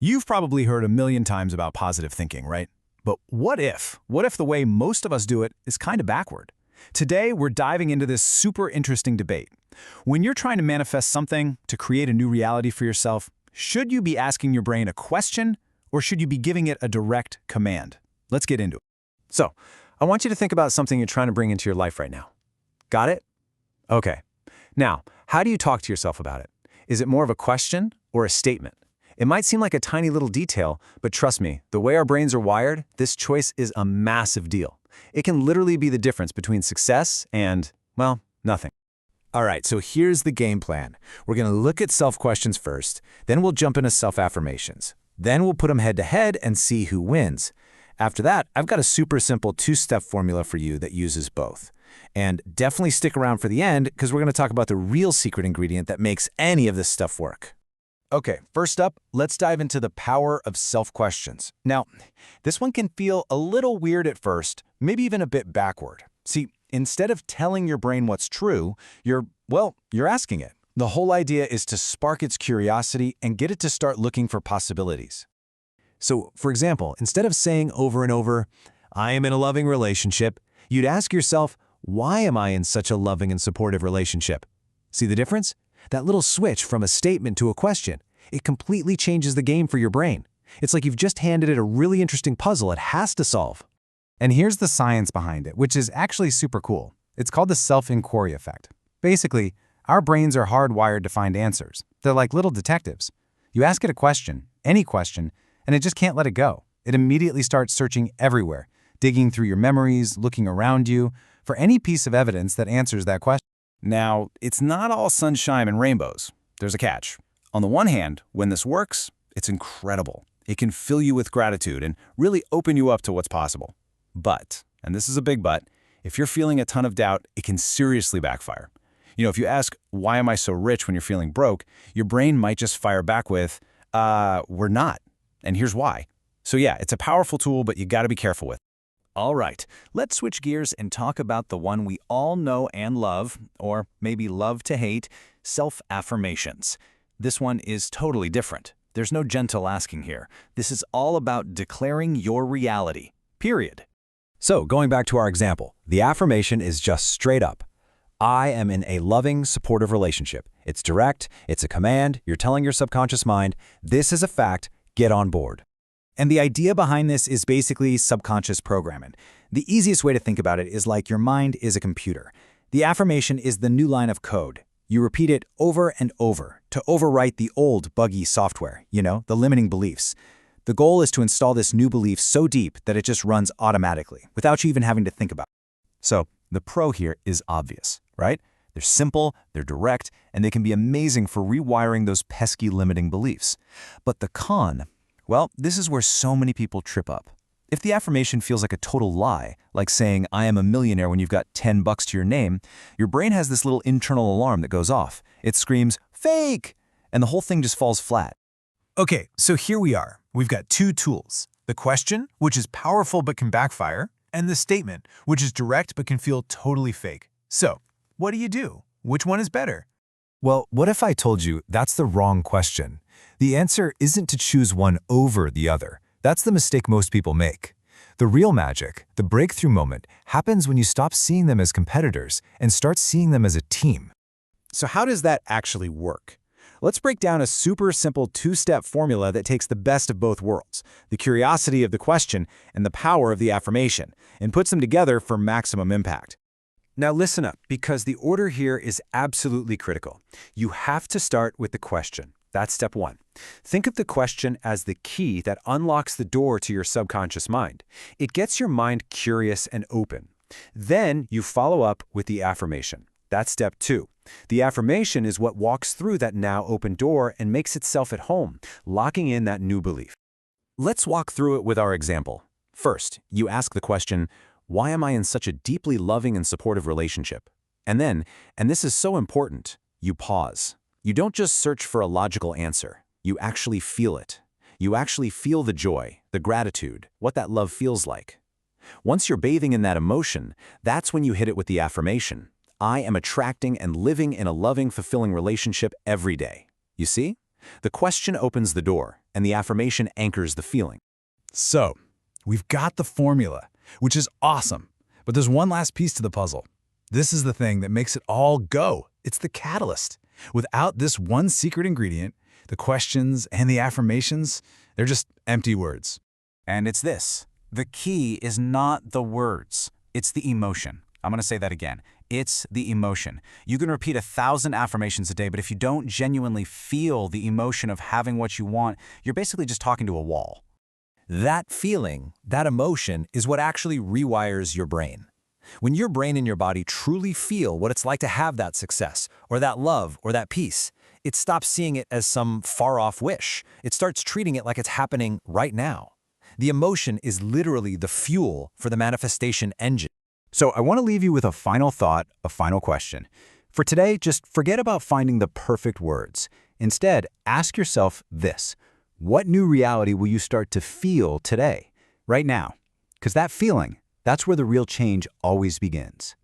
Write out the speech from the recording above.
You've probably heard a million times about positive thinking, right? But what if? What if the way most of us do it is kind of backward? Today, we're diving into this super interesting debate. When you're trying to manifest something, to create a new reality for yourself, should you be asking your brain a question, or should you be giving it a direct command? Let's get into it. So, I want you to think about something you're trying to bring into your life right now. Got it? Okay. Now, how do you talk to yourself about it? Is it more of a question or a statement? It might seem like a tiny little detail, but trust me, the way our brains are wired, this choice is a massive deal. It can literally be the difference between success and, well, nothing. All right, so here's the game plan. We're going to look at self-questions first, then we'll jump into self-affirmations. Then we'll put them head-to-head and see who wins. After that, I've got a super simple two-step formula for you that uses both. And definitely stick around for the end, because we're going to talk about the real secret ingredient that makes any of this stuff work. Okay, first up, let's dive into the power of self-questions. Now, this one can feel a little weird at first, maybe even a bit backward. See, instead of telling your brain what's true, you're asking it. The whole idea is to spark its curiosity and get it to start looking for possibilities. So, for example, instead of saying over and over, "I am in a loving relationship," you'd ask yourself, "Why am I in such a loving and supportive relationship?" See the difference? That little switch from a statement to a question, it completely changes the game for your brain. It's like you've just handed it a really interesting puzzle it has to solve. And here's the science behind it, which is actually super cool. It's called the self-inquiry effect. Basically, our brains are hardwired to find answers. They're like little detectives. You ask it a question, any question, and it just can't let it go. It immediately starts searching everywhere, digging through your memories, looking around you, for any piece of evidence that answers that question. Now, it's not all sunshine and rainbows. There's a catch. On the one hand, when this works, it's incredible. It can fill you with gratitude and really open you up to what's possible. But, and this is a big but, if you're feeling a ton of doubt, it can seriously backfire. If you ask, "Why am I so rich?" when you're feeling broke, your brain might just fire back with, "We're not. And here's why." So yeah, it's a powerful tool, but you gotta be careful with it. All right, let's switch gears and talk about the one we all know and love, or maybe love to hate, self-affirmations. This one is totally different. There's no gentle asking here. This is all about declaring your reality, period. So, going back to our example, the affirmation is just straight up. I am in a loving, supportive relationship. It's direct, it's a command, you're telling your subconscious mind, this is a fact, get on board. And the idea behind this is basically subconscious programming. The easiest way to think about it is like your mind is a computer. The affirmation is the new line of code. You repeat it over and over to overwrite the old, buggy software, the limiting beliefs. The goal is to install this new belief so deep that it just runs automatically, without you even having to think about it. So, the pro here is obvious, right? They're simple, they're direct, and they can be amazing for rewiring those pesky limiting beliefs. But the con, well, this is where so many people trip up. If the affirmation feels like a total lie, like saying, "I am a millionaire" when you've got $10 to your name, your brain has this little internal alarm that goes off. It screams, "Fake!" and the whole thing just falls flat. Okay, so here we are. We've got two tools. The question, which is powerful but can backfire, and the statement, which is direct but can feel totally fake. So, what do? Which one is better? Well, what if I told you that's the wrong question? The answer isn't to choose one over the other. That's the mistake most people make. The real magic, the breakthrough moment, happens when you stop seeing them as competitors and start seeing them as a team. So how does that actually work? Let's break down a super simple two-step formula that takes the best of both worlds, the curiosity of the question and the power of the affirmation, and puts them together for maximum impact. Now listen up, because the order here is absolutely critical. You have to start with the question. That's step one. Think of the question as the key that unlocks the door to your subconscious mind. It gets your mind curious and open. Then you follow up with the affirmation. That's step two. The affirmation is what walks through that now open door and makes itself at home, locking in that new belief. Let's walk through it with our example. First, you ask the question, "Why am I in such a deeply loving and supportive relationship?" And then, and this is so important, you pause. You don't just search for a logical answer. You actually feel it. You actually feel the joy, the gratitude, what that love feels like. Once you're bathing in that emotion, that's when you hit it with the affirmation. I am attracting and living in a loving, fulfilling relationship every day. You see? The question opens the door, and the affirmation anchors the feeling. So, we've got the formula, which is awesome. But there's one last piece to the puzzle. This is the thing that makes it all go. It's the catalyst. Without this one secret ingredient, the questions and the affirmations, they're just empty words. And it's this. The key is not the words. It's the emotion. I'm going to say that again. It's the emotion. You can repeat 1,000 affirmations a day, but if you don't genuinely feel the emotion of having what you want, you're basically just talking to a wall. That feeling, that emotion, is what actually rewires your brain. When your brain and your body truly feel what it's like to have that success, or that love, or that peace, it stops seeing it as some far-off wish. It starts treating it like it's happening right now. The emotion is literally the fuel for the manifestation engine. So I want to leave you with a final thought, a final question. For today, just forget about finding the perfect words. Instead, ask yourself this: what new reality will you start to feel today, right now? Because that feeling, that's where the real change always begins.